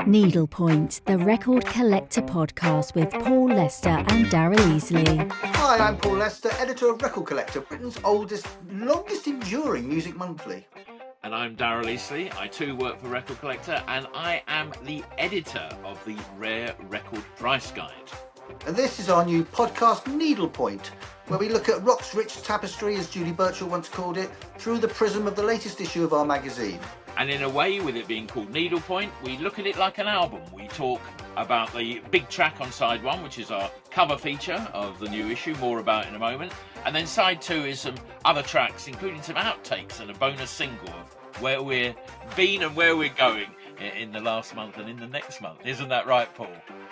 Needlepoint, the record collector podcast with Paul Lester and Daryl Easlea. Hi, I'm Paul Lester, editor of Record Collector, Britain's oldest, longest enduring music monthly. And I'm Daryl Easlea. I too work for Record Collector, and I am the editor of the Rare Record Price Guide. And this is our new podcast, Needlepoint, where we look at rock's rich tapestry, as Julie Burchill once called it, through the prism of the latest issue of our magazine. And in a way, with it being called Needlepoint, we look at it like an album. We talk about the big track on side one, which is our cover feature of the new issue, more about in a moment. And then side two is some other tracks, including some outtakes and a bonus single of where we're been and where we're going in the last month and in the next month. Isn't that right, Paul?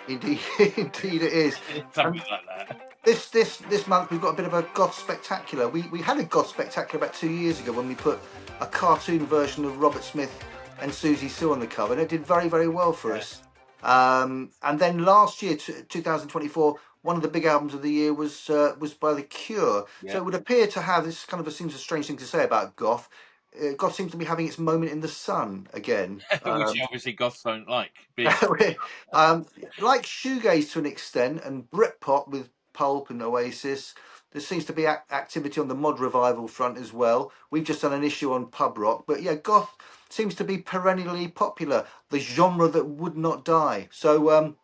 Indeed, indeed it is. Something like that. This month we've got a bit of a Goth spectacular. We had a Goth spectacular about 2 years ago when we put a cartoon version of Robert Smith and Susie Sue on the cover, and it did very, very well for us. And then last year, 2024, one of the big albums of the year was by The Cure. Yeah. So it would appear to have, this kind of seems a strange thing to say about Goth. Goth seems to be having its moment in the sun again. Which obviously Goths don't like. Like shoegaze to an extent, and Britpop with Pulp and Oasis. There seems to be activity on the mod revival front as well. We've just done an issue on pub rock. But yeah, Goth seems to be perennially popular, the genre that would not die. So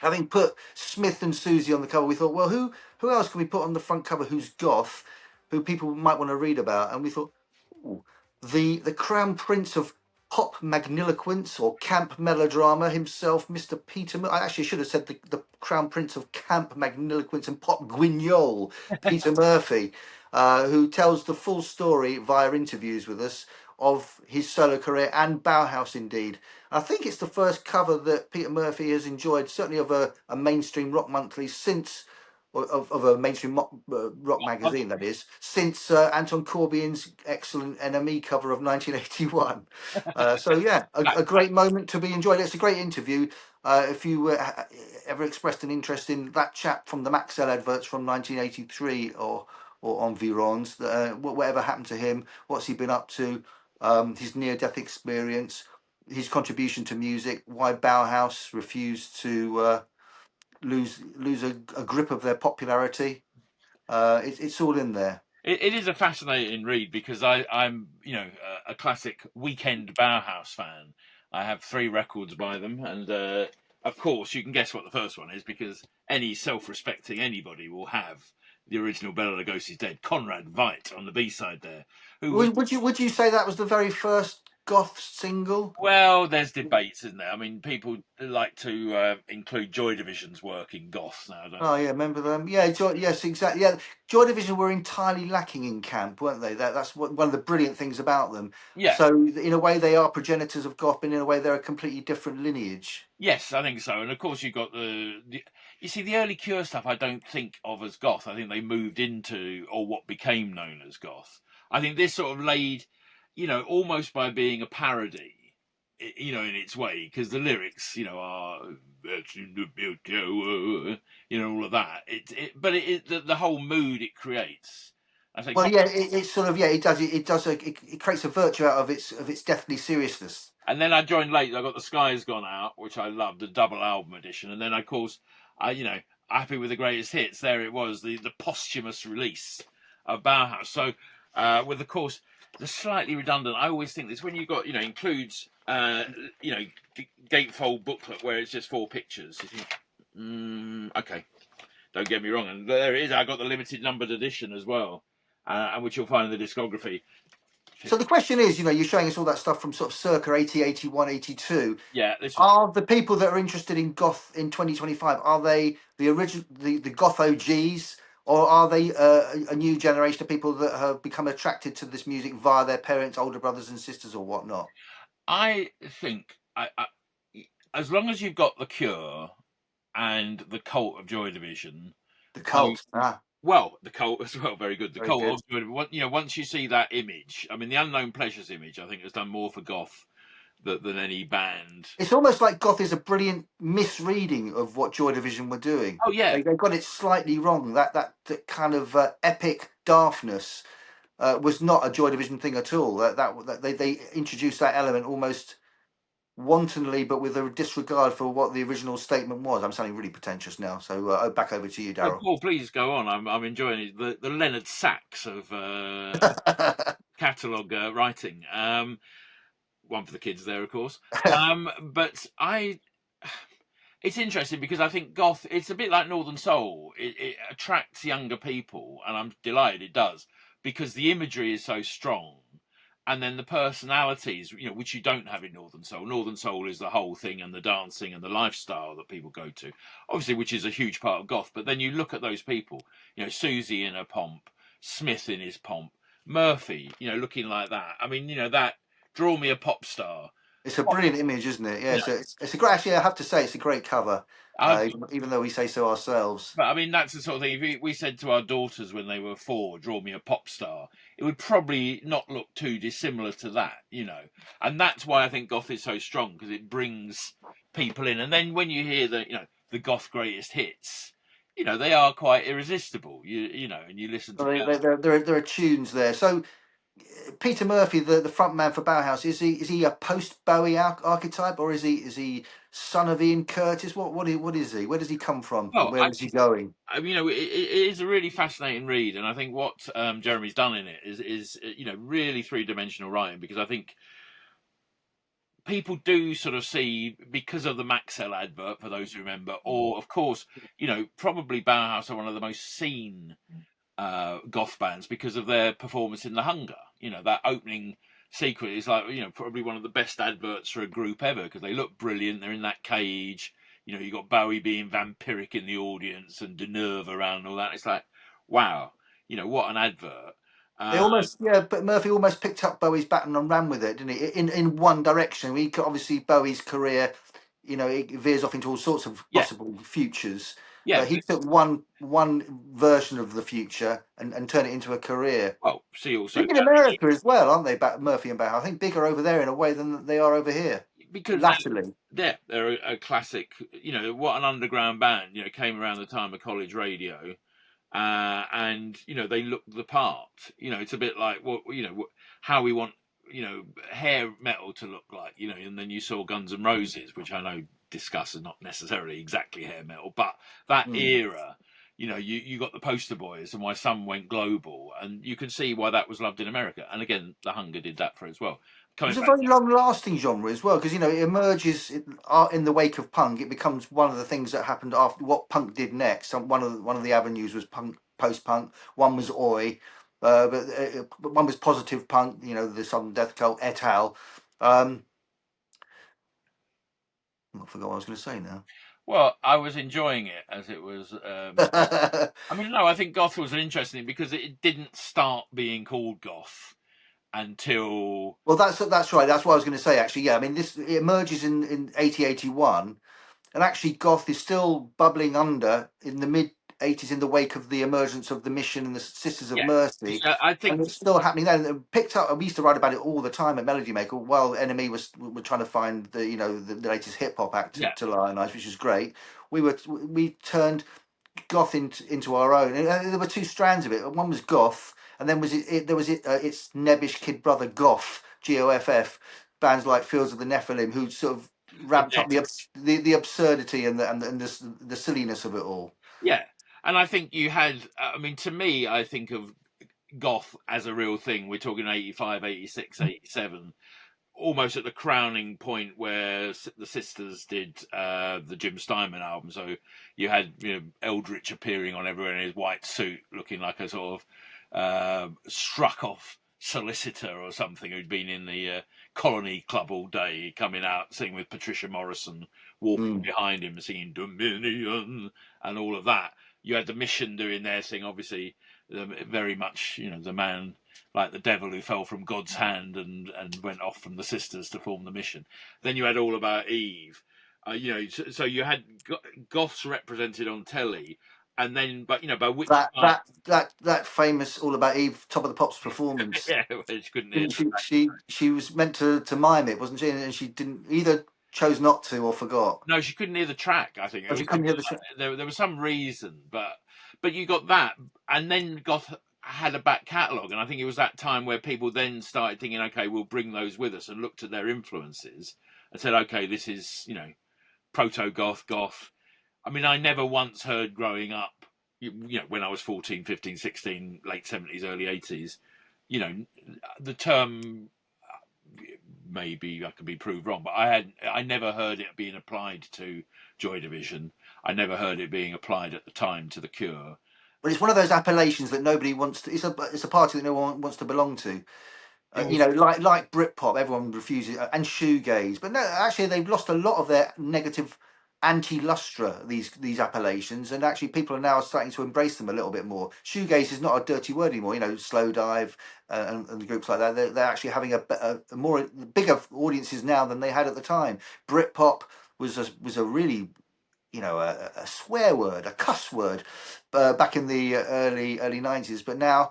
having put Smith and Susie on the cover, we thought, well, who else can we put on the front cover who's Goth, who people might want to read about? And we thought, ooh, the Crown Prince of pop magniloquence or camp melodrama himself, Mr. Peter. I actually should have said the Crown Prince of camp magniloquence and pop guignol, Peter Murphy, who tells the full story via interviews with us of his solo career and Bauhaus indeed. I think it's the first cover that Peter Murphy has enjoyed, certainly of a mainstream rock monthly since, of a mainstream rock magazine, that is, since Anton Corbijn's excellent NME cover of 1981. So yeah, a great moment to be enjoyed. It's a great interview. If you ever expressed an interest in that chap from the Maxell adverts from 1983 or Environs, whatever happened to him, what's he been up to, his near-death experience, his contribution to music, why Bauhaus refused to lose a grip of their popularity. It's all in there. It is a fascinating read because I'm a classic weekend Bauhaus fan. I have 3 records by them, and of course you can guess what the first one is, because any self-respecting anybody will have the original Bela Lugosi's Dead, Conrad Veidt on the B-side there. Would you say that was the very first Goth single? Well, there's debates, isn't there? I mean, people like to include Joy Division's work in Goth now, don't they? Oh yeah, remember them? Yeah, yes, exactly. Yeah, Joy Division were entirely lacking in camp, weren't they? That's one of the brilliant things about them. Yeah. So in a way, they are progenitors of Goth, but in a way, they're a completely different lineage. Yes, I think so. And of course, you've got you see, the early Cure stuff I don't think of as Goth. I think they moved into, or what became known as Goth. I think this sort of laid, almost by being a parody, in its way, because the lyrics, are, all of that. But the whole mood it creates. I think. Well, yeah, it sort of, it does. It creates a virtue out of its deathly seriousness. And then I joined late. I got The Sky's Gone Out, which I loved, the double album edition. And then, of course, Happy with the Greatest Hits. There it was, the posthumous release of Bauhaus. So, with, of course, the slightly redundant, I always think this, when you've got, includes, gatefold booklet where it's just 4 pictures. You think, okay, don't get me wrong. And there it is. I got the limited numbered edition as well, and which you'll find in the discography. So the question is, you're showing us all that stuff from sort of circa 80, 81, 82. Yeah. Are the people that are interested in Goth in 2025, are they the original, the Goth OGs, or are they a new generation of people that have become attracted to this music via their parents, older brothers and sisters or whatnot? I think, as long as you've got The Cure and the Cult of Joy Division. The Cult, Well, the Cult as well, very good. The very Cult good. of Joy Division. Once you see that image, I mean, the Unknown Pleasures image, I think, has done more for Goth than any band. It's almost like Goth is a brilliant misreading of what Joy Division were doing. Oh, yeah. They got it slightly wrong, that kind of epic daftness. was not a Joy Division thing at all. That they introduced that element almost wantonly, but with a disregard for what the original statement was. I'm sounding really pretentious now, so back over to you, No, Daryl. Paul, please go on. I'm enjoying it. The Leonard Sachs of catalogue writing. One for the kids there, of course. But it's interesting because I think goth, it's a bit like Northern Soul. It attracts younger people, and I'm delighted it does, because the imagery is so strong. And then the personalities, which you don't have in Northern Soul. Northern Soul is the whole thing, and the dancing and the lifestyle that people go to, obviously, which is a huge part of goth. But then you look at those people, Susie in her pomp, Smith in his pomp, Murphy, looking like that. I mean, that draw me a pop star. It's a brilliant image, isn't it? Yeah, it's a great. Actually, I have to say, it's a great cover, even though we say so ourselves. But I mean, that's the sort of thing. If we said to our daughters when they were 4, "Draw me a pop star," it would probably not look too dissimilar to that, And that's why I think goth is so strong, because it brings people in. And then when you hear the goth greatest hits, they are quite irresistible. And you listen to There are tunes there. So Peter Murphy, the front man for Bauhaus, is he a post Bowie archetype, or is he son of Ian Curtis? What is he? Where does he come from? Well, And where is he going? it is a really fascinating read, and I think what Jeremy's done in it is really 3-dimensional writing, because I think people do sort of see, because of the Maxell advert, for those who remember, or of course, probably Bauhaus are one of the most seen goth bands because of their performance in The Hunger. That opening sequence is like, probably one of the best adverts for a group ever, because they look brilliant. They're in that cage. You got Bowie being vampiric in the audience and Deneuve around and all that. It's like, wow, what an advert. But Murphy almost picked up Bowie's baton and ran with it, didn't he? In one direction. Obviously Bowie's career, it veers off into all sorts of possible futures. Yeah, but he took one version of the future and turned it into a career. Well, see also big in America as well, aren't they? Murphy and Bauhaus, I think, bigger over there in a way than they are over here. Because latterly, they're a classic. What an underground band. Came around the time of college radio. And they look the part. It's a bit like how we want hair metal to look like. And then you saw Guns N' Roses, which I know discuss is not necessarily exactly hair metal, but that era. You got the poster boys, and why some went global, and you can see why that was loved in America. And again, The Hunger did that for it as well. It's a very long-lasting genre as well, because it emerges in the wake of punk. It becomes one of the things that happened after what punk did next. One of the avenues was punk, post-punk. One was oi, but one was positive punk. The Southern Death Cult, et al. I forgot what I was going to say now. Well, I was enjoying it as it was. I mean, no, I think goth was an interesting thing because it didn't start being called goth until. Well, that's right. That's what I was going to say. Actually, yeah. I mean, it emerges in 80-81, and actually, goth is still bubbling under in the mid 80s in the wake of the emergence of the Mission and the Sisters of Mercy. I think, and it's still happening then. It picked up. We used to write about it all the time at Melody Maker while Enemy were trying to find the latest hip hop act to lionize, which is great. We turned goth into our own. And there were two strands of it. One was goth, and then its nebbish kid brother Goth, Goff, bands like Fields of the Nephilim, who sort of ramped up the absurdity and the silliness of it all. Yeah, and I think you had. I mean, to me, I think of goth as a real thing. We're talking 85, 86, 87. Almost at the crowning point where the Sisters did the Jim Steinman album. So you had Eldritch appearing on everywhere in his white suit, looking like a sort of struck off solicitor or something who'd been in the Colony Club all day, coming out singing with Patricia Morrison, walking behind him singing Dominion and all of that. You had the Mission doing their thing, obviously very much the man like the devil who fell from God's hand and went off from the Sisters to form the Mission. Then you had All About Eve, so you had goths represented on telly, and then by which that famous All About Eve Top of the Pops performance. She couldn't hear. She was meant to mime it, wasn't she? And she didn't either. Chose not to or forgot. No, she couldn't hear the track. I think she couldn't hear the track. There was some reason, but you got that, and then goth had a back catalogue, and I think it was that time where people then started thinking, okay, we'll bring those with us, and looked at their influences and said, okay, this is, proto-goth, goth. I mean, I never once heard growing up, when I was 14, 15, 16, late 70s, early 80s, the term, maybe I could be proved wrong, but I never heard it being applied to Joy Division. I never heard it being applied at the time to The Cure. But it's one of those appellations that nobody wants to. It's a party that no one wants to belong to. Like Britpop, everyone refuses, and shoegaze. But no, actually, they've lost a lot of their negative anti-lustre, these appellations, and actually people are now starting to embrace them a little bit more. Shoegaze is not a dirty word anymore. Slow dive and the groups like that. They're actually having a more bigger audiences now than they had at the time. Britpop was a really a swear word, a cuss word, back in the early 90s. But now,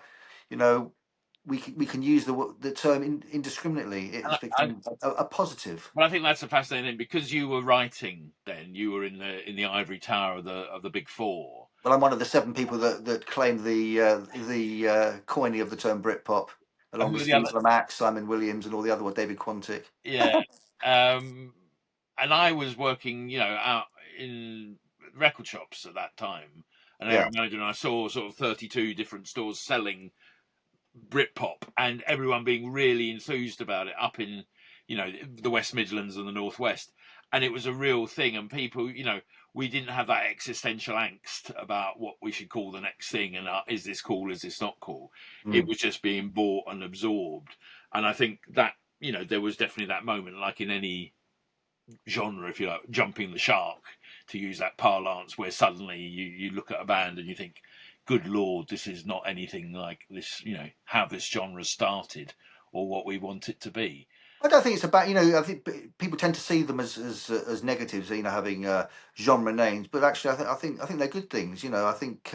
we can use the term indiscriminately. It's become a positive. Well, I think that's a fascinating thing, because you were writing then. You were in the ivory tower of the big four. Well, I'm one of the 7 people that claimed the coining of the term Britpop, along with Steve Lamacq, Simon Williams, and all the other ones, David Quantick. Yeah. And I was working, out in record shops at that time, and I saw sort of 32 different stores selling Britpop, and everyone being really enthused about it up in, the West Midlands and the Northwest, and it was a real thing. And people, we didn't have that existential angst about what we should call the next thing, and is this cool, is this not cool? It was just being bought and absorbed. And I think that, there was definitely that moment, like in any genre, if you like, jumping the shark, to use that parlance, where suddenly you look at a band and you think, good Lord, this is not anything like this, how this genre started or what we want it to be. I don't think it's about, I think people tend to see them as negatives, having genre names, but actually I think they're good things. I think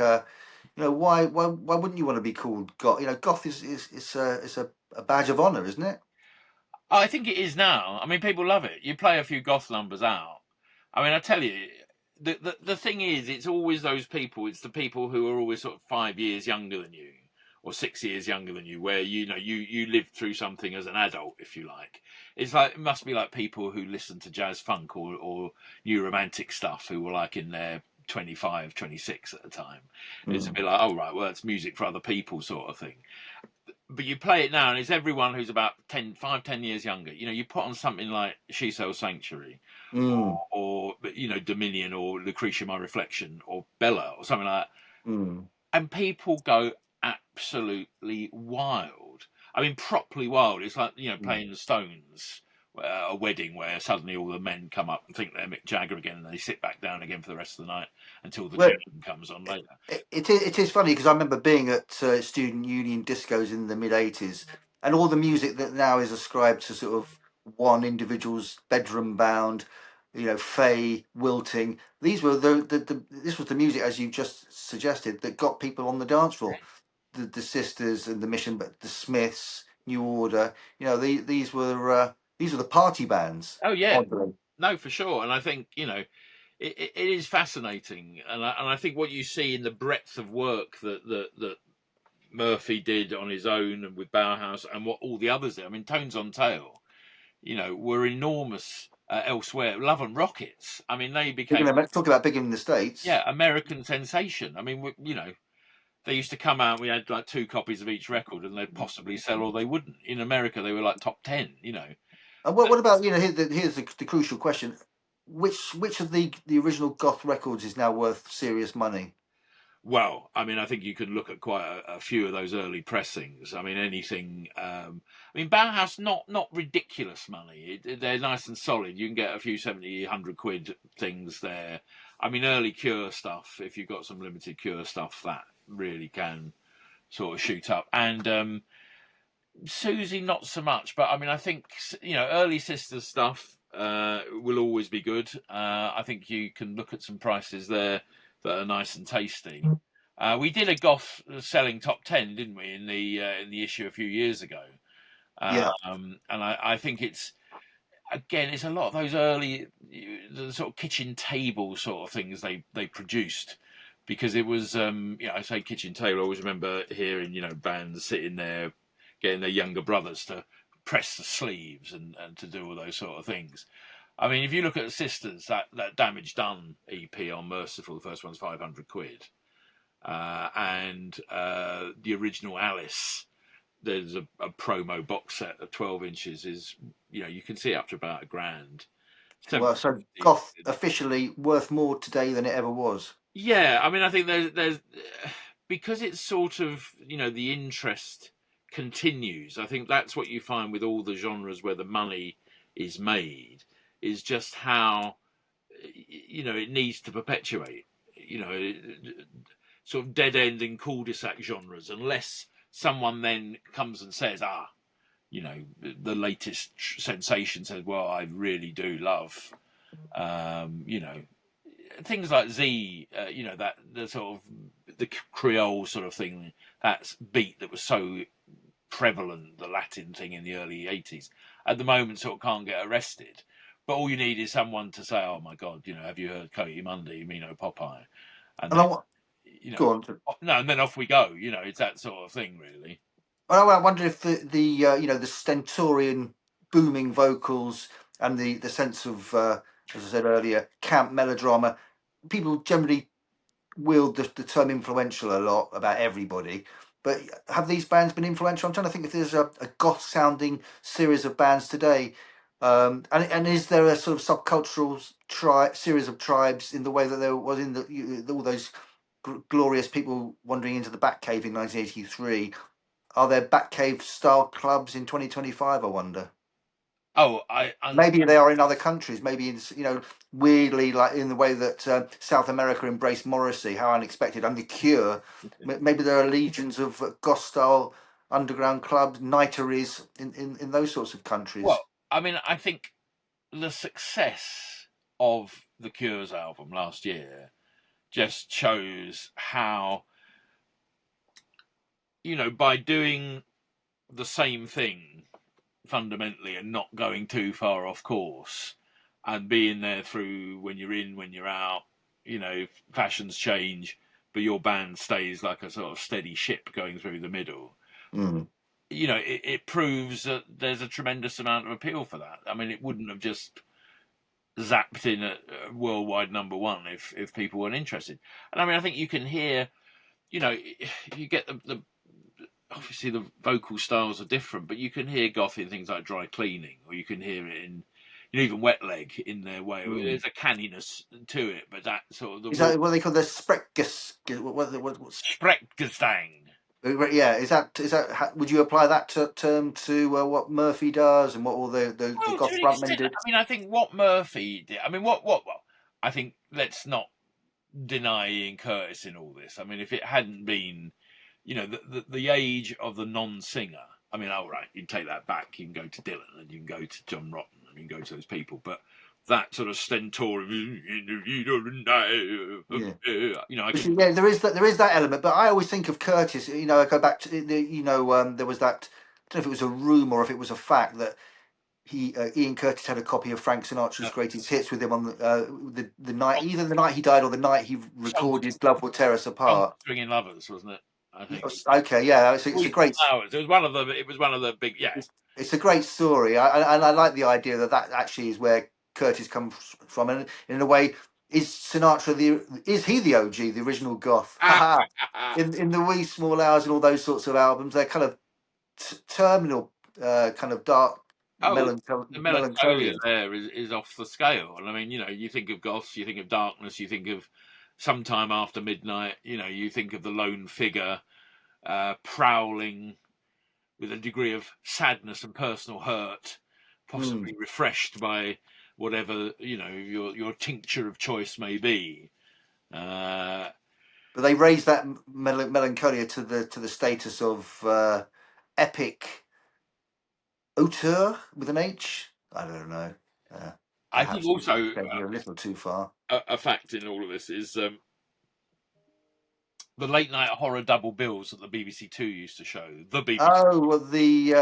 why wouldn't you want to be called Goth? Goth is a badge of honor, isn't it? I think it is now. I mean, people love it. You play a few goth numbers out. I mean, I tell you, the thing is, it's always those people. It's the people who are always sort of 5 years younger than you, or 6 years younger than you, where you lived through something as an adult, if you like. It's like, it must be like people who listen to jazz funk or new romantic stuff, who were like in their 25, 26 at the time. It's a bit like, oh right, well, it's music for other people sort of thing. But you play it now, and it's everyone who's about 10 years younger. You put on something like She Sells Sanctuary, or Dominion, or Lucretia My Reflection, or Bella, or something like that, and people go absolutely wild. I mean, properly wild. It's like playing the Stones, a wedding where suddenly all the men come up and think they're Mick Jagger again, and they sit back down again for the rest of the night until the gentleman comes on later. It is funny, because I remember being at student union discos in the mid-80s, and all the music that now is ascribed to sort of one individual's bedroom bound, fey, wilting. These were this was the music, as you just suggested, that got people on the dance floor. The Sisters and the Mission, but the Smiths, New Order. These were the party bands. Oh yeah, no, for sure. And I think it is fascinating, and I think what you see in the breadth of work that Murphy did on his own and with Bauhaus, and what all the others did. I mean, Tones on Tail, were enormous elsewhere. Love and Rockets. I mean, they became talk about big in the States. Yeah, American sensation. I mean, they used to come out. We had like 2 copies of each record, and they'd possibly sell, or they wouldn't. In America, they were like top 10. And what about here's the crucial question: which of the original Goth records is now worth serious money? Well, I mean, I think you can look at quite a few of those early pressings. I mean, anything. Bauhaus, not ridiculous money. They're nice and solid. You can get a few 70, 100 quid things there. I mean, early Cure stuff, if you've got some limited Cure stuff, that really can sort of shoot up. And Susie, not so much. But I mean, I think, early Sisters stuff will always be good. I think you can look at some prices there that are nice and tasty. We did a Goth selling top 10, didn't we, in the issue a few years ago? And I think it's a lot of those early, the sort of kitchen table sort of things they produced, because it was, I say kitchen table. I always remember hearing, bands sitting there getting their younger brothers to press the sleeves and to do all those sort of things. I mean, if you look at Sisters, that Damage Done EP on Merciful, the first one's £500. And the original Alice, there's a promo box set of 12 inches is, you can see up to about £1,000. Well, so Goth officially worth more today than it ever was. Yeah, I mean, I think there's because it's sort of, the interest continues. I think that's what you find with all the genres where the money is made, is just how, it needs to perpetuate, sort of dead-ending cul-de-sac genres, unless someone then comes and says, the latest sensation says, well, I really do love, things like Z, that the sort of the Creole sort of thing, that beat that was so prevalent, the Latin thing in the early 80s, at the moment sort of can't get arrested. But all you need is someone to say, oh my God, have you heard Coyote Monday, Mino Popeye? And then, go on. No, and then off we go. It's that sort of thing, really. Well, I wonder if the stentorian booming vocals and the sense of, as I said earlier, camp melodrama, people generally wield the term influential a lot about everybody. But have these bands been influential? I'm trying to think if there's a goth sounding series of bands today. And is there a sort of subcultural series of tribes in the way that there was in all those glorious people wandering into the Batcave in 1983? Are there Batcave style clubs in 2025? I wonder. Oh, maybe they are in other countries. Maybe in, weirdly, like in the way that South America embraced Morrissey. How unexpected! And the Cure. Maybe there are legions of goth style underground clubs, nighteries in those sorts of countries. Well, I mean, I think the success of the Cure's album last year just shows how, by doing the same thing fundamentally and not going too far off course and being there through when you're in, when you're out, fashions change, but your band stays like a sort of steady ship going through the middle. It proves that there's a tremendous amount of appeal for that. I mean, it wouldn't have just zapped in a worldwide #1 if people weren't interested. And I mean, I think you can hear, you get the obviously the vocal styles are different, but you can hear goth in things like Dry Cleaning, or you can hear it in, even Wet Leg in their way. There's a canniness to it, but that sort of is that what they call the Sprechgesang. Yeah, is that? Would you apply that term to what Murphy does and what all the goth frontmen did? I mean, I think what Murphy did. I mean, what I think. Let's not deny Ian Curtis in all this. I mean, if it hadn't been, the age of the non-singer. I mean, all right, you can take that back. You can go to Dylan and you can go to John Rotten and you can go to those people, but that sort of stentorian, there is that element. But I always think of Curtis. I go back to there was that. I don't know if it was a rumor or if it was a fact that Ian Curtis had a copy of Frank Sinatra's greatest hits with him on the night, either the night he died or the night he recorded "Love Will Tear Us Apart." Swinging Lovers, wasn't it? I think. Okay, yeah, it's a great. It was one of the. It was one of the big. Yeah, it's a great story, and I like the idea that actually is where Curtis comes from, and in a way, is Sinatra is he the OG, the original goth? in the Wee Small Hours and all those sorts of albums, they're kind of terminal, kind of dark. The melancholia there is off the scale. And I mean, you think of goth, you think of darkness, you think of Sometime After Midnight, you think of the lone figure prowling with a degree of sadness and personal hurt, possibly refreshed by whatever, your tincture of choice may be. But they raised that melancholia to the status of epic auteur with an H. I don't know. I think also a little too far. A fact in all of this is the late night horror double bills that the BBC Two used to show. The BBC. Oh, well, the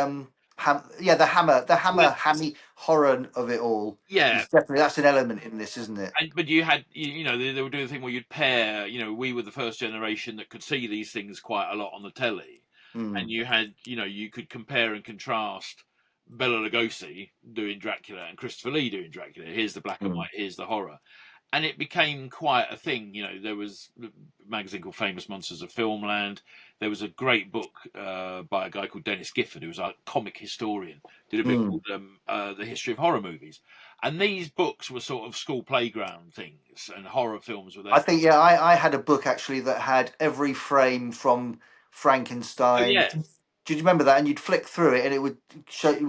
hammy horror of it all. Yeah. Is definitely, that's an element in this, isn't it? But you had, they were doing the thing where you'd pair, we were the first generation that could see these things quite a lot on the telly. And you had, you could compare and contrast Bela Lugosi doing Dracula and Christopher Lee doing Dracula. Here's the black and white, here's the horror. And it became quite a thing. There was a magazine called Famous Monsters of Filmland. There was a great book by a guy called Dennis Gifford, who was a comic historian, did a bit called The History of Horror Movies. And these books were sort of school playground things, and horror films were there. I think, I had a book actually that had every frame from Frankenstein. Oh, yeah. Do you remember that? And you'd flick through it, and it would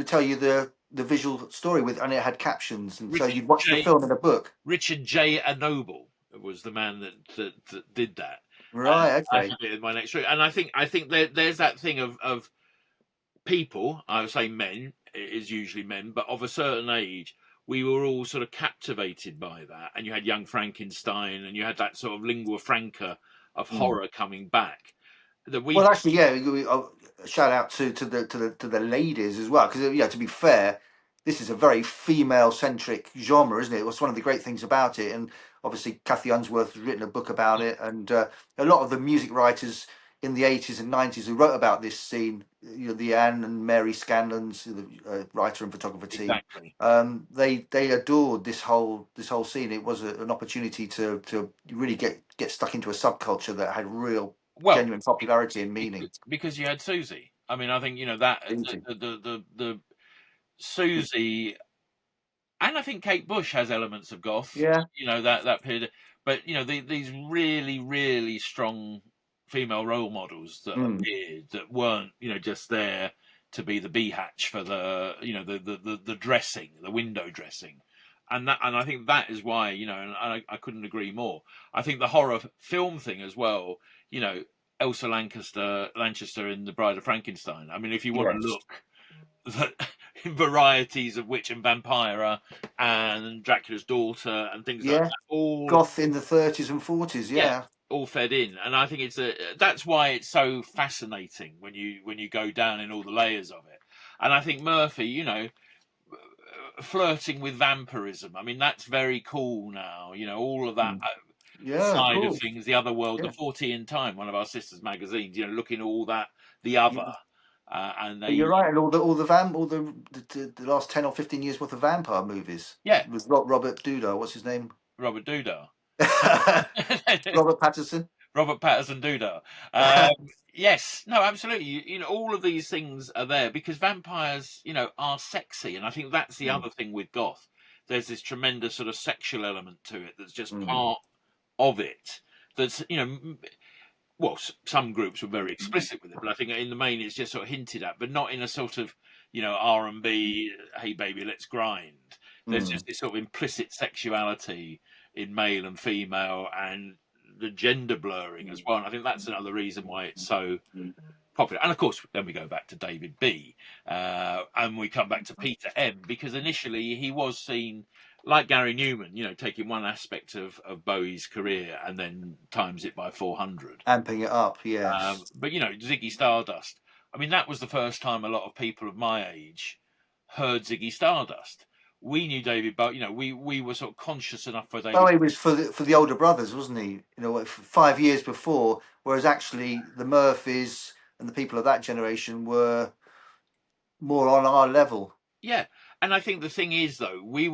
tell you the visual story and it had captions, and so you'd watch the film in a book. Richard J. Anoble was the man that did that. Right. Okay. In my next and I think there's that thing of people. I would say men. It is usually men, but of a certain age, we were all sort of captivated by that. And you had Young Frankenstein, and you had that sort of lingua franca of horror coming back. Well, actually, shout out to the ladies as well, because to be fair, this is a very female centric genre, isn't it? It's one of the great things about it, and obviously Cathy Unsworth has written a book about it, and a lot of the music writers in the 80s and 90s who wrote about this scene, the Anne and Mary Scanlons, the writer and photographer team, they adored this whole scene. It was an opportunity to really get stuck into a subculture that had real genuine popularity and meaning. Because you had Susie. I mean, I think that the Susie, and I think Kate Bush has elements of goth. Yeah, that period. But these really, really strong female role models that appeared that weren't just there to be the B-hatch for the the dressing, the window dressing. And I think that is why, and I couldn't agree more. I think the horror film thing as well, Elsa Lanchester in The Bride of Frankenstein. I mean, if you want to look at varieties of witch and vampire and Dracula's daughter and things like that, all goth in the 30s and 40s, all fed in. And I think that's why it's so fascinating when you go down in all the layers of it. And I think Murphy, flirting with vampirism. I mean, that's very cool now. All of that side of things, the other world, the 40 in Time, one of our sisters' magazines. Looking at all that, the other, and you're right, and all the last 10 or 15 years worth of vampire movies. Yeah, with Robert Dudar. What's his name? Robert Dudar. Robert Patterson. Robert Patterson Dudar. Yes, no, absolutely. All of these things are there because vampires, are sexy, and I think that's the other thing with goth. There's this tremendous sort of sexual element to it that's just part of it. That's some groups were very explicit with it, but I think in the main it's just sort of hinted at, but not in a sort of R&B. Hey baby, let's grind. There's just this sort of implicit sexuality in male and female, and the gender blurring as well. And I think that's another reason why it's so popular. And of course, then we go back to David B. And we come back to Peter M. Because initially he was seen like Gary Newman, taking one aspect of Bowie's career and then times it by 400. Amping it up, yes. But, Ziggy Stardust. I mean, that was the first time a lot of people of my age heard Ziggy Stardust. We knew David Bowie, we were sort of conscious enough for David. Bowie was for the older brothers, wasn't he? 5 years before, whereas actually the Murphys and the people of that generation were more on our level. Yeah, and I think the thing is, though, we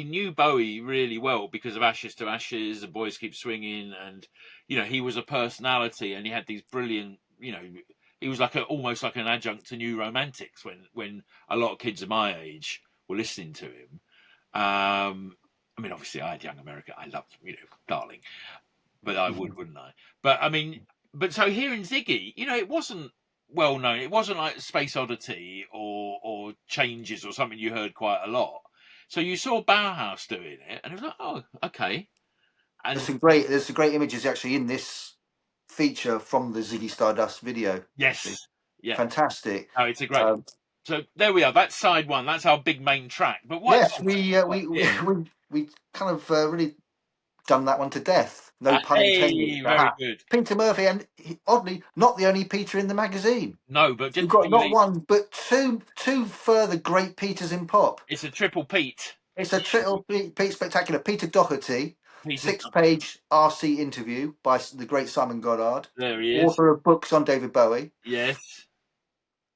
knew Bowie really well because of Ashes to Ashes and Boys Keep Swinging, and he was a personality, and he had these brilliant, he was almost like an adjunct to New Romantics when a lot of kids of my age were listening to him. I mean, obviously, I had Young America. I loved, Darling, but I wouldn't I? But I mean, so hearing Ziggy, it wasn't well known. It wasn't like Space Oddity or Changes or something you heard quite a lot. So you saw Bauhaus doing it, and it was like, oh, okay. And there's some great images actually in this feature from the Ziggy Stardust video. Yes, yeah, fantastic. Oh, it's a great. So there we are. That's side one. That's our big main track. But what? Yes, we kind of really done that one to death. No pun intended. Hey, very Aha. good. Peter Murphy, and oddly, not the only Peter in the magazine. No, but We've just got before you not leave, one, but two further great Peters in pop. it's a triple Pete. It's a triple Pete spectacular. Peter Doherty, Peter, 6-page RC interview by the great Simon Goddard, there he is. author of books on David Bowie. Yes.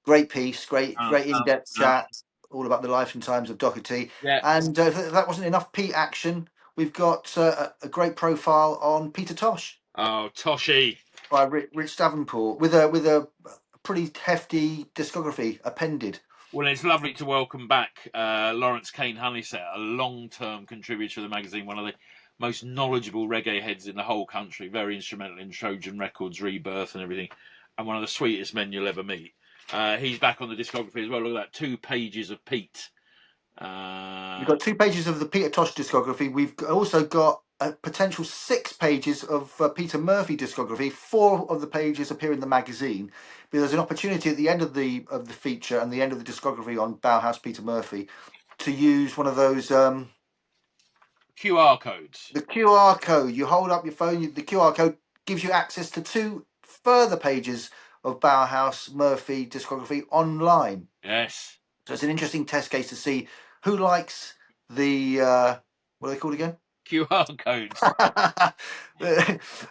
Great piece, great Um, um, in-depth um, chat, all about the life and times of Doherty. yeah. And if that wasn't enough Pete action, we've got a great profile on Peter Tosh Oh, Toshi. by Rich Davenport with a pretty hefty discography appended. Well, it's lovely to welcome back Lawrence Kane Honeysett, a long-term contributor to the magazine, one of the most knowledgeable reggae heads in the whole country, very instrumental in Trojan Records, Rebirth and everything, and one of the sweetest men you'll ever meet. He's back on the discography as well. Look at that, 2 pages of Pete. We've got 2 pages of the Peter Tosh discography. We've also got a potential 6 pages of Peter Murphy discography. 4 of the pages appear in the magazine. But there's an opportunity at the end of the feature and the end of the discography on Bauhaus Peter Murphy to use one of those QR codes. the QR code. You hold up your phone. The QR code gives you access to 2 further pages of Bauhaus Murphy discography online. Yes. So it's an interesting test case to see who likes the what are they called again? QR codes.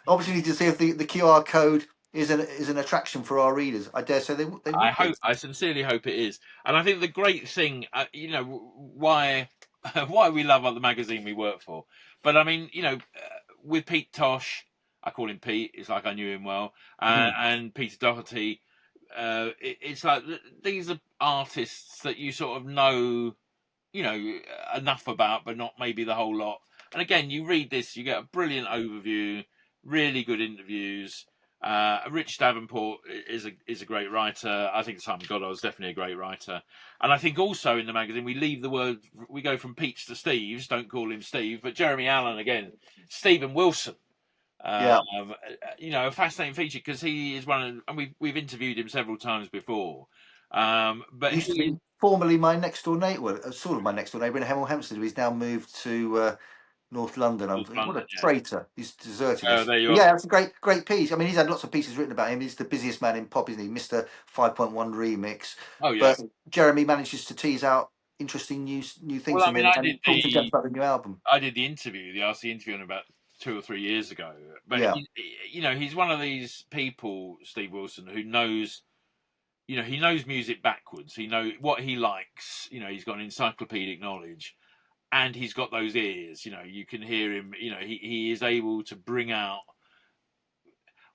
Obviously, to see if the QR code is an attraction for our readers. I dare say they would. I sincerely hope it is. And I think the great thing, why we love the magazine we work for. But I mean, with Pete Tosh, I call him Pete. It's like I knew him well. And Peter Doherty, it's like these are artists that you sort of know, enough about, but not maybe the whole lot. And again, you read this, you get a brilliant overview, really good interviews. Rich Davenport is a great writer. I think Simon Goddard is definitely a great writer. And I think also in the magazine, we go from Pete's to Steve's, don't call him Steve, but Jeremy Allen again, Stephen Wilson. A fascinating feature because he is and we've interviewed him several times before. But he used to be formerly my next door neighbour, sort of my next door neighbour in Hemel Hempstead. He's now moved to North London. What a traitor! He's deserted us. There you are. Yeah, that's a great piece. I mean, he's had lots of pieces written about him. He's the busiest man in pop, isn't he? Mr. 5.1 remix. Oh yeah. But Jeremy manages to tease out interesting new things. Well, I mean, I did about the new album. I did the RC interview, on about 2 or 3 years ago. But yeah. He's one of these people, Steve Wilson, who knows. He knows music backwards. He knows what he likes. He's got encyclopedic knowledge. And he's got those ears, you can hear him, he is able to bring out,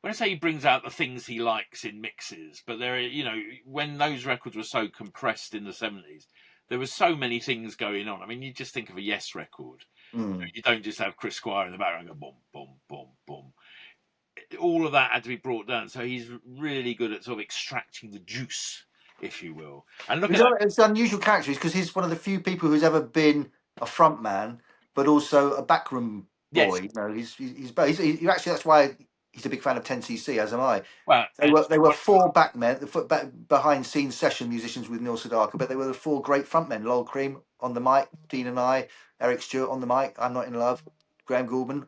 when I say he brings out the things he likes in mixes, but there are, when those records were so compressed in the 70s, there were so many things going on. I mean, you just think of a Yes record. You don't just have Chris Squire in the background go boom, boom, boom, boom. All of that had to be brought down. So he's really good at sort of extracting the juice, if you will. And look it's an unusual character because he's one of the few people who's ever been a front man, but also a backroom boy. Yes. He's actually that's why he's a big fan of 10cc, as am I. Well, they were 4 behind scenes session musicians with Neil Sedaka, but they were the 4 great frontmen: Lol Cream on the mic, Dean and I, Eric Stewart on the mic, I'm Not in Love, Graham Goulburn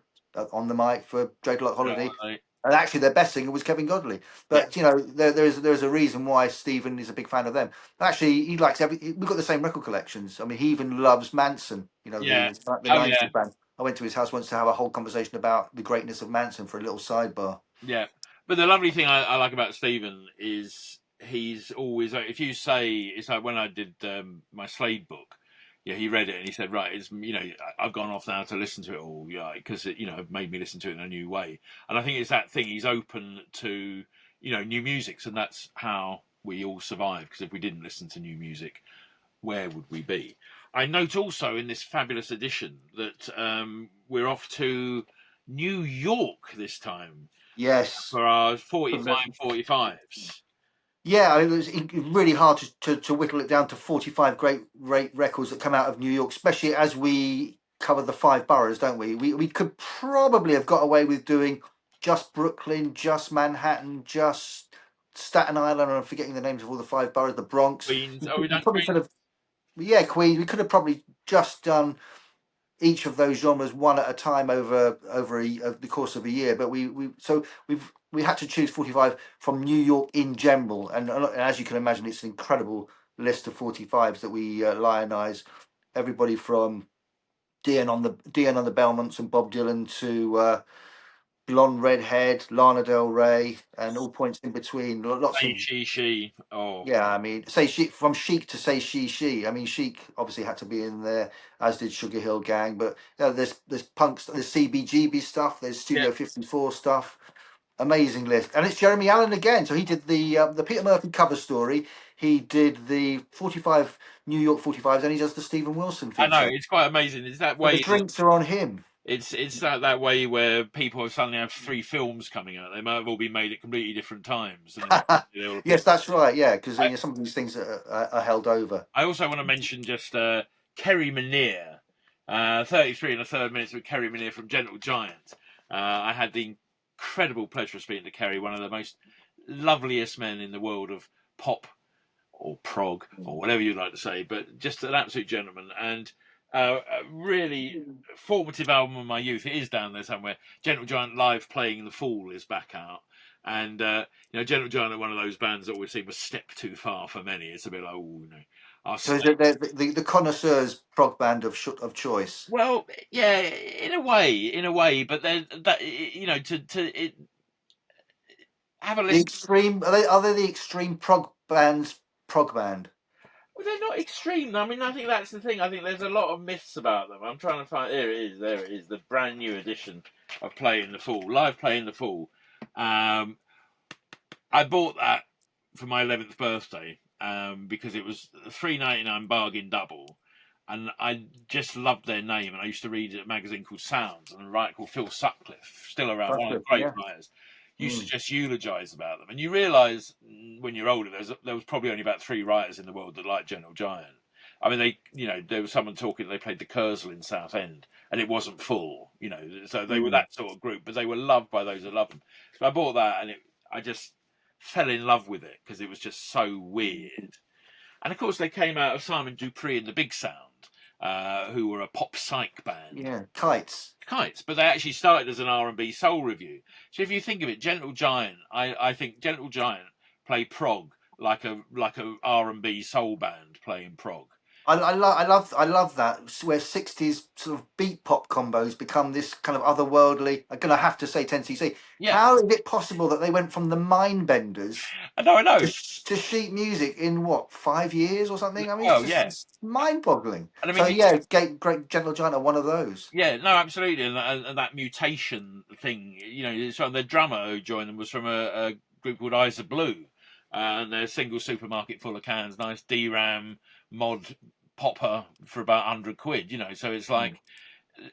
on the mic for Dreadlock Holiday. And actually, their best singer was Kevin Godley. But there's a reason why Stephen is a big fan of them. Actually, he likes we've got the same record collections. I mean, he even loves Manson. The 90s band. I went to his house once to have a whole conversation about the greatness of Manson for a little sidebar. Yeah, but the lovely thing I like about Stephen is he's always. If you say it's like when I did my Slade book. Yeah, he read it and he said, right, it's, I've gone off now to listen to it all, because it, it made me listen to it in a new way. And I think it's that thing, he's open to, new musics, and that's how we all survive, because if we didn't listen to new music, where would we be? I note also in this fabulous edition that we're off to New York this time. Yes. For our 45s. Yeah, it was really hard to whittle it down to 45 great records that come out of New York, especially as we cover the 5 boroughs, don't we? We could probably have got away with doing just Brooklyn, just Manhattan, just Staten Island, and I'm forgetting the names of all the 5 boroughs, the Bronx. Queens. Oh, we done probably Queens? Queens. We could have probably just done each of those genres one at a time over the course of a year. But we had to choose 45 from New York in general, and as you can imagine, it's an incredible list of 45s that we lionize. Everybody from Dion on the Belmonts and Bob Dylan to blonde redhead Lana Del Rey and all points in between. Lots Say of she. Oh, yeah, I mean, say from Chic to say she. I mean, Chic obviously had to be in there, as did Sugar Hill Gang. But there's punks, there's CBGB stuff, there's yeah. Studio 54 stuff. Amazing list, and it's Jeremy Allen again. So he did the Peter Murphy cover story. He did the 45 New York 45s, and he does the Stephen Wilson I know, feature. it's quite amazing. It's that But the way. drinks are on him. It's that way where people suddenly have 3 films coming out. They might have all been made at completely different times. And Yes, that's right. Yeah, because some of these things are held over. I also want to mention just Kerry Meniere, 33 and a third minutes with Kerry Meniere from Gentle Giant. I had the incredible pleasure of speaking to Kerry, one of the most loveliest men in the world of pop or prog or whatever you'd like to say, but just an absolute gentleman. And a really formative album of my youth. It is down there somewhere. Gentle Giant live playing The Fool is back out. And, Gentle Giant are one of those bands that always seem a step too far for many. It's a bit like, So is it the connoisseurs prog band of choice? Well, yeah, in a way, but then that have a The listen. extreme are they the extreme prog band? Well, they're not extreme. I mean, I think that's the thing. I think there's a lot of myths about them. I'm trying to find. There it is. The brand new edition of Playing the Fool, live Playing the Fool. I bought that for my 11th birthday because it was a $3.99 bargain double. And I just loved their name. And I used to read a magazine called Sounds, and a writer called Phil Sutcliffe, still around, one of the great writers, used to just eulogise about them. And you realise when you're older, there was probably only about 3 writers in the world that liked Gentle Giant. I mean, there was someone talking, they played the Kursaal in Southend, and it wasn't full, so they were that sort of group, but they were loved by those that loved them. So I bought that, and I just fell in love with it because it was just so weird. And of course, they came out of Simon Dupree and the Big Sound, who were a pop psych band. Yeah, Kites, but they actually started as an R&B soul review. So if you think of it, Gentle Giant, I think Gentle Giant play prog like a R&B soul band playing prog. I love that where 60s sort of beat pop combos become this kind of otherworldly. I'm gonna have to say 10cc. Yeah. How is it possible that they went from the Mindbenders I know to sheet music in 5 years or something? I mean, it's mind-boggling. And I mean, great Gentle Giant are one of those. Yeah, no, absolutely, and that mutation thing. So the drummer who joined them was from a group called Eyes of Blue, and their single Supermarket Full of Cans, nice DRAM mod popper for about £100. So it's like,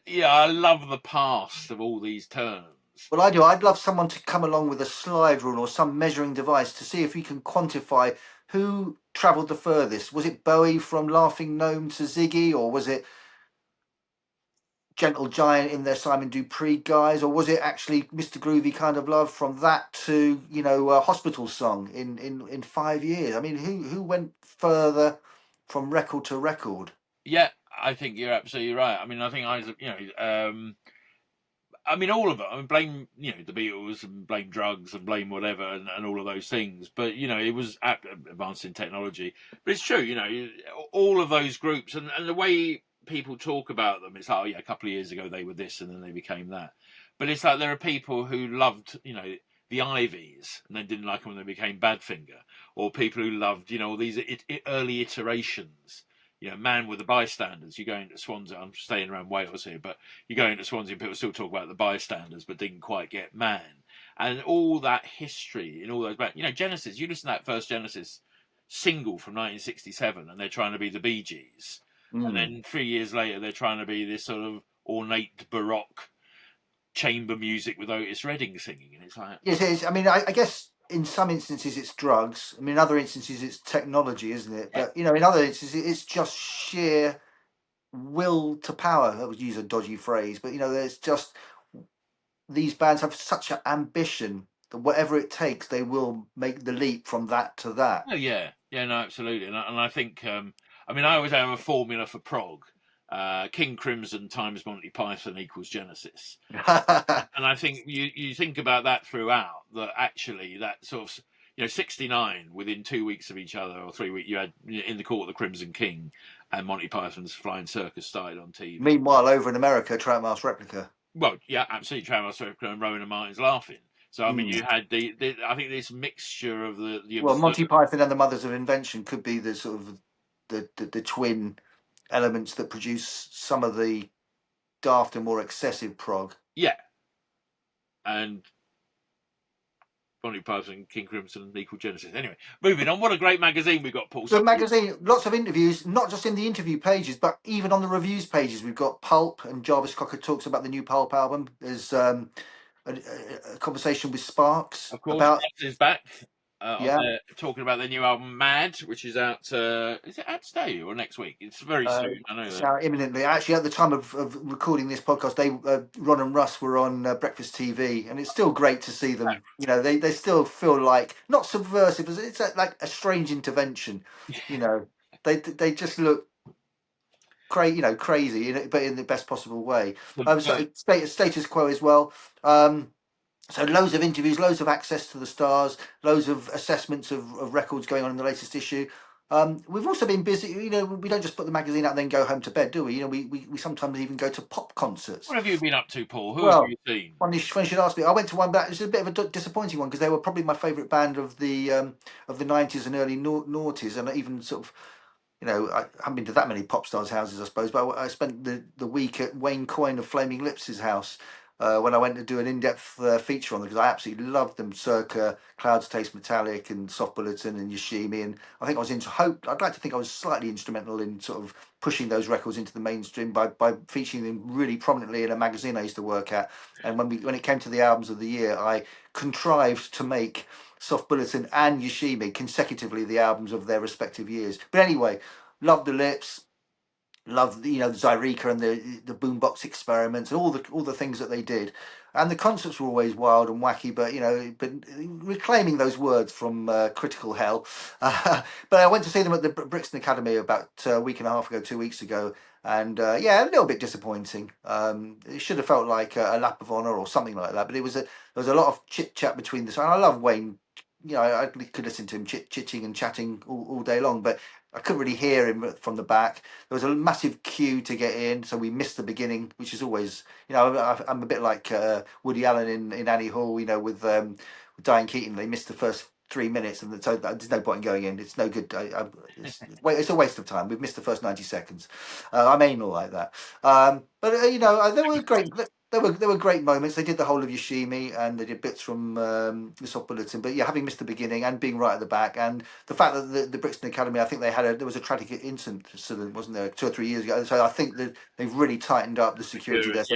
I love the past of all these terms. Well, I do. I'd love someone to come along with a slide rule or some measuring device to see if we can quantify who travelled the furthest. Was it Bowie from Laughing Gnome to Ziggy, or was it Gentle Giant in their Simon Dupree guys, or was it actually Mr. Groovy Kind of Love from that to Hospital Song in 5 years? I mean, who went further from record to record? Yeah, I think you're absolutely right. I mean, I think I mean, all of it. I mean, blame the Beatles and blame drugs and blame whatever and all of those things. But it was advancing technology. But it's true. All of those groups and the way people talk about them, it's like, a couple of years ago they were this and then they became that. But it's like there are people who loved the Ivies and then didn't like them when they became Badfinger, or people who loved all these early iterations. Man with the Bystanders. You go into Swansea. I'm staying around Wales here, but you go into Swansea and people still talk about the Bystanders, but didn't quite get Man. And all that history in all those bands. Genesis. You listen to that first Genesis single from 1967, and they're trying to be the Bee Gees. And then 3 years later, they're trying to be this sort of ornate Baroque chamber music with Otis Redding singing, and it's like, yes, it is. I mean, I guess in some instances it's drugs. I mean, in other instances it's technology, isn't it? But in other instances it's just sheer will to power. I would use a dodgy phrase, but there's just these bands have such an ambition that whatever it takes, they will make the leap from that to that. Oh yeah, no, absolutely, and I think I always have a formula for prog, King Crimson times Monty Python equals Genesis. Yeah. And I think you think about that throughout, that actually that sort of, 69 within 2 weeks of each other, or 3 weeks, you had In the Court of the Crimson King and Monty Python's Flying Circus started on TV. Meanwhile, over in America, Trout Mouse Replica. Well, yeah, absolutely. Travis and Rowan and Martin's laughing. So I mean, you had I think this mixture of the Well, absurd. Monty Python and the Mothers of Invention could be the sort of the twin elements that produce some of the daft and more excessive prog. Yeah, and Monty Python, King Crimson, equal Genesis. Anyway, moving on. What a great magazine we got, Paul. The magazine, lots of interviews, not just in the interview pages, but even on the reviews pages. We've got Pulp, and Jarvis Cocker talks about the new Pulp album. There's a conversation with Sparks Of course, about is back. yeah. Talking about their new album Mad, which is out. Is it out today or next week? It's very soon. I know It's that. out imminently. Actually, at the time of recording this podcast, Ron and Russ were on Breakfast TV, and it's still great to see them. You know, they still feel like not subversive. It's like a strange intervention. You know, they just look crazy, but in the best possible way. So status quo as well. So loads of interviews, loads of access to the stars, loads of assessments of records going on in the latest issue. We've also been busy. You know, we don't just put the magazine out and then go home to bed, do we? You know, we sometimes even go to pop concerts. What have you been up to, Paul? Who have you seen? Funny you should ask me. I went to one, but it's a bit of a disappointing one because they were probably my favourite band of the 90s and early noughties, and even sort of. You know, I haven't been to that many pop stars' houses, I suppose, but I spent the week at Wayne Coyne of Flaming Lips' house when I went to do an in-depth feature on them, because I absolutely loved them, circa Clouds Taste Metallic and Soft Bulletin and Yoshimi, and I think I'd like to think I was slightly instrumental in sort of pushing those records into the mainstream by featuring them really prominently in a magazine I used to work at. And when it came to the albums of the year, I contrived to make Soft Bulletin and Yoshimi consecutively the albums of their respective years. But anyway, love the Lips, love the Zyreka and the boombox experiments and all the things that they did. And the concerts were always wild and wacky, but reclaiming those words from Critical Hell. But I went to see them at the Brixton Academy about a week and a half ago, 2 weeks ago, and a little bit disappointing. It should have felt like a lap of honour or something like that. But there was a lot of chit chat between the. And I love Wayne. You know, I could listen to him chitting and chatting all day long, but I couldn't really hear him from the back. There was a massive queue to get in, so we missed the beginning, which is always, I'm a bit like Woody Allen in Annie Hall, with Diane Keaton. They missed the first 3 minutes, and so there's no point in going in. It's no good. It's a waste of time. We've missed the first 90 seconds. I'm anal like that. But there were great. There were great moments. They did the whole of Yoshimi, and they did bits from the Soft Bulletin. But yeah, having missed the beginning and being right at the back, and the fact that the Brixton Academy, I think there was a tragic incident, wasn't there, 2 or 3 years ago? So I think that they've really tightened up the security there. So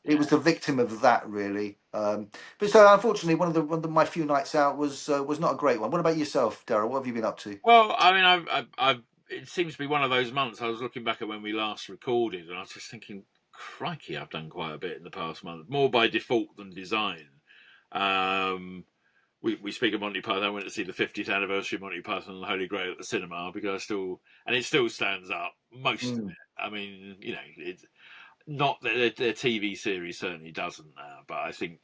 it was the victim of that, really. But so unfortunately, one of my few nights out was not a great one. What about yourself, Daryl? What have you been up to? Well, I mean, I've it seems to be one of those months. I was looking back at when we last recorded, and I was just thinking, crikey, I've done quite a bit in the past month, more by default than design. We speak of Monty Python. I went to see the 50th anniversary of Monty Python and the Holy Grail at the cinema because it still stands up, most of it. I mean, it's not that their TV series certainly doesn't now, but I think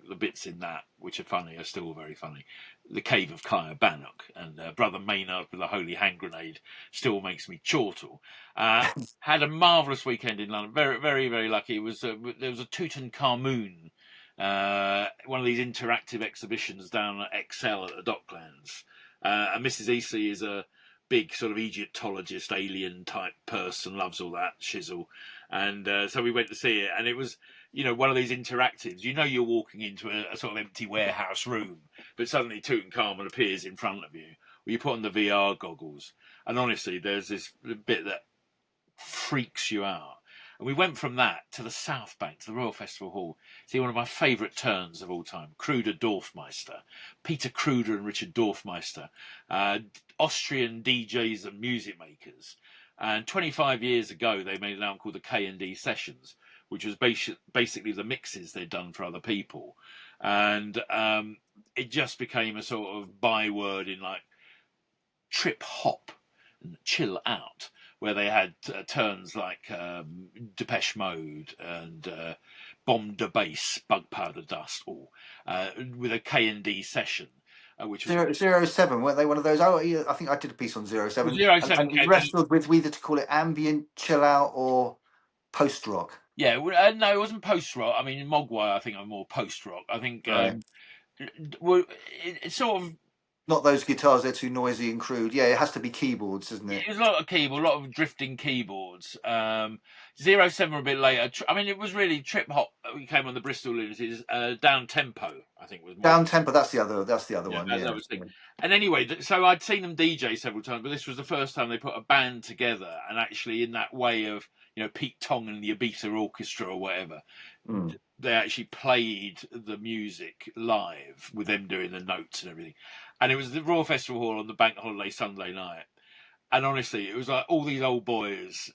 the bits in that which are funny are still very funny. The Cave of Kaya Bannock and Brother Maynard with the Holy Hand Grenade still makes me chortle. Had a marvellous weekend in London. Very, very, very lucky. There was a Tutankhamun, one of these interactive exhibitions down at Excel at the Docklands. And Mrs. Easlea is a big sort of Egyptologist, alien type person, loves all that shizzle. And so we went to see it, and it was, one of these interactives. You're walking into a sort of empty warehouse room, but suddenly Tutankhamun appears in front of you. Well, you put on the VR goggles, and honestly, there's this bit that freaks you out. And we went from that to the South Bank, to the Royal Festival Hall. See, one of my favourite turns of all time, Kruder Dorfmeister. Peter Kruder and Richard Dorfmeister, Austrian DJs and music makers. And 25 years ago, they made an album called the K&D Sessions, which was basically the mixes they'd done for other people. And it just became a sort of byword in like trip hop and chill out. where they had turns like Depeche Mode and Bomb de Bass, Bug Powder Dust, all with a K&D session. Which was 007, weren't they one of those? Oh, yeah, I think I did a piece on 007. 007 and it wrestled with whether to call it ambient, chill out, or post rock. Yeah, no, it wasn't post rock. I mean, Mogwai, I think I'm more post rock. I think it's sort of not those guitars; they're too noisy and crude. Yeah, it has to be keyboards, isn't it? It was a lot of keyboard, a lot of drifting keyboards. 007 a bit later. I mean, it was really trip hop. We came on the Bristol Lunatics. Down tempo, I think was more. Down tempo. That's the other one. Yeah. And anyway, so I'd seen them DJ several times, but this was the first time they put a band together, and actually in that way of Pete Tong and the Ibiza Orchestra or whatever. They actually played the music live with them doing the notes and everything. And it was the Royal Festival Hall on the Bank Holiday Sunday night. And honestly, it was like all these old boys,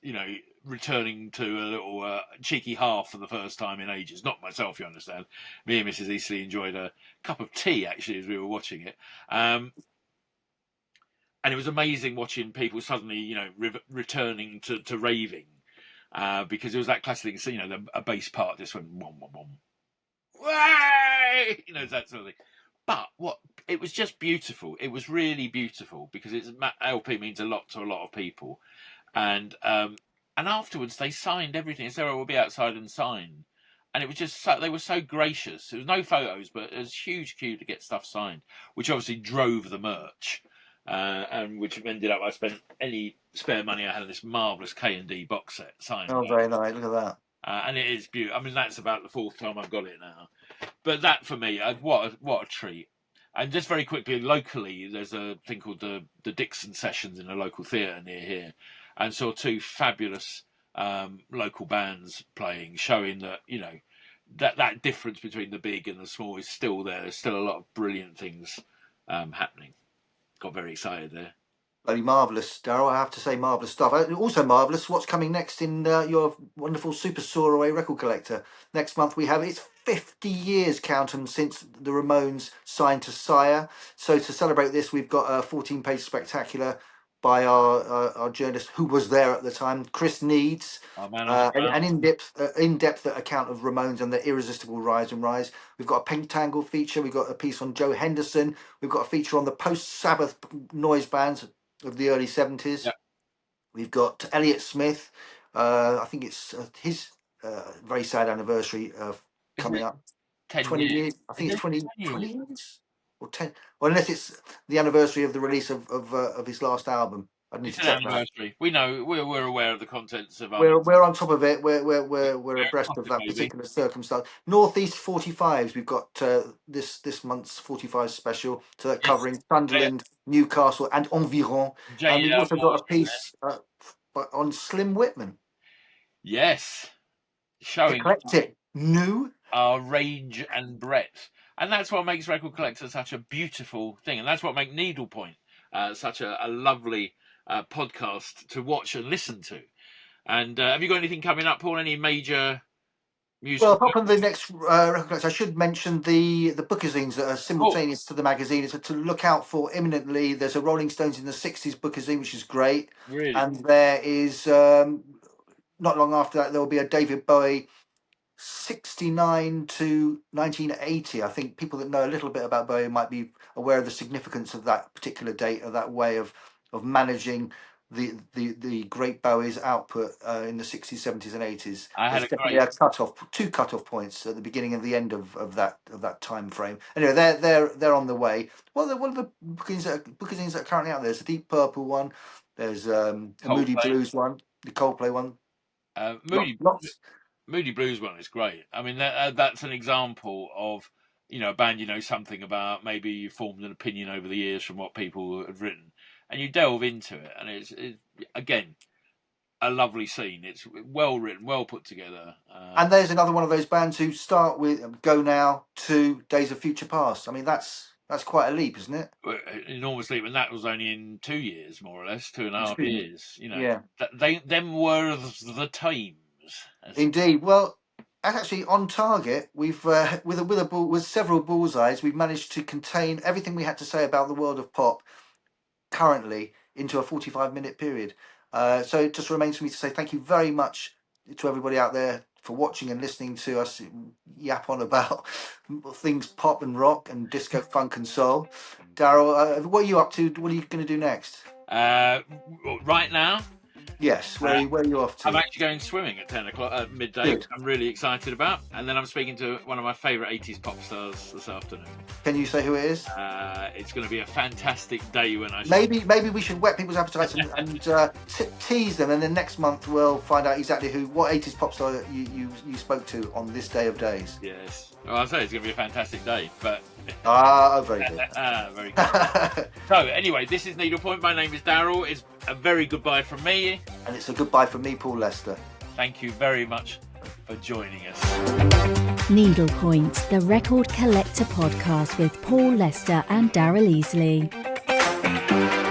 returning to a little cheeky half for the first time in ages. Not myself, you understand. Me and Mrs. Easlea enjoyed a cup of tea, actually, as we were watching it. And it was amazing watching people suddenly, returning to raving. Because it was that classic thing, a bass part just went wom wom wom, way, that sort of thing. But it was just beautiful. It was really beautiful because LP means a lot to a lot of people, and afterwards they signed everything. Sarah will be outside and sign, and it was just they were so gracious. There was no photos, but there was a huge queue to get stuff signed, which obviously drove the merch. And which ended up I spent any spare money I had on this marvellous K&D box set signed. Oh, very nice. Look at that. And it is beautiful. I mean, that's about the fourth time I've got it now. But that, for me, what a treat. And just very quickly, locally, there's a thing called the Dixon Sessions in a local theatre near here. And saw two fabulous local bands playing, showing that, that difference between the big and the small is still there. There's still a lot of brilliant things happening. Got very excited there. Bloody marvellous, Daryl. I have to say, marvellous stuff. Also marvellous, what's coming next in your wonderful Super Soaraway record collector. Next month we have it's 50 years, count them, since the Ramones signed to Sire. So to celebrate this, we've got a 14-page spectacular by our journalist who was there at the time, Chris Needs, an in-depth account of Ramones and their irresistible rise and rise. We've got a Pentangle feature. We've got a piece on Joe Henderson. We've got a feature on the post-Sabbath noise bands of the early 70s. Yep. We've got Elliott Smith. I think it's his very sad anniversary coming up. 20 years. I think it's 20 years. Or 10, or unless it's the anniversary of the release of his last album. I need to check that. We know we're aware of the contents of. We're on top of it. We're abreast of that particular circumstance. Northeast 45s. We've got this month's 45 special, so covering Sunderland, Newcastle, and environ. And we've also got a piece on Slim Whitman. Yes, showing eclectic, new, our range and breadth. And that's what makes Record Collector such a beautiful thing. And that's what makes Needlepoint such a lovely podcast to watch and listen to. And have you got anything coming up, Paul? Any major music? Well, apart from the next Record Collector, I should mention the bookazines that are simultaneous to the magazine. It's to look out for imminently. There's a Rolling Stones in the 60s bookazine, which is great. Really? And there is, not long after that, there will be a David Bowie 69 to 1980. I think people that know a little bit about Bowie might be aware of the significance of that particular date, of that way of managing the great Bowie's output in the 60s, 70s, and 80s. There's definitely two cut-off points at the beginning and the end of that time frame. Anyway, they're on the way. What are the bookings that are currently out there? There's a Deep Purple one. There's a Moody Blues one, the Coldplay one. Moody Blues one is great. I mean, that's an example of, a band something about. Maybe you formed an opinion over the years from what people have written, and you delve into it, and it's again a lovely scene. It's well written, well put together. And there's another one of those bands who start with Go Now to Days of Future Past. I mean, that's quite a leap, isn't it? Enormous leap, and that was only in 2 years, more or less, 2.5 years. Yeah. Them were the times. Indeed. Well, actually, on target, we've with several bullseyes, we've managed to contain everything we had to say about the world of pop currently into a 45-minute period. So it just remains for me to say thank you very much to everybody out there for watching and listening to us yap on about things pop and rock and disco, funk and soul. Daryl, what are you up to? What are you going to do next? Right now, Yes, where are you off to? I'm actually going swimming at 10 o'clock at midday, which I'm really excited about. And then I'm speaking to one of my favourite 80s pop stars this afternoon. Can you say who it is? It's going to be a fantastic day when I... Maybe we should whet people's appetites and tease them, and then next month we'll find out exactly what 80s pop star you spoke to on this day of days. Yes. Well, I'll say it's going to be a fantastic day, but... Very good. Very good. So, anyway, this is Needlepoint. My name is Daryl. It's a very goodbye from me. And it's a goodbye from me, Paul Lester. Thank you very much for joining us. Needlepoint, the Record Collector podcast with Paul Lester and Daryl Easlea.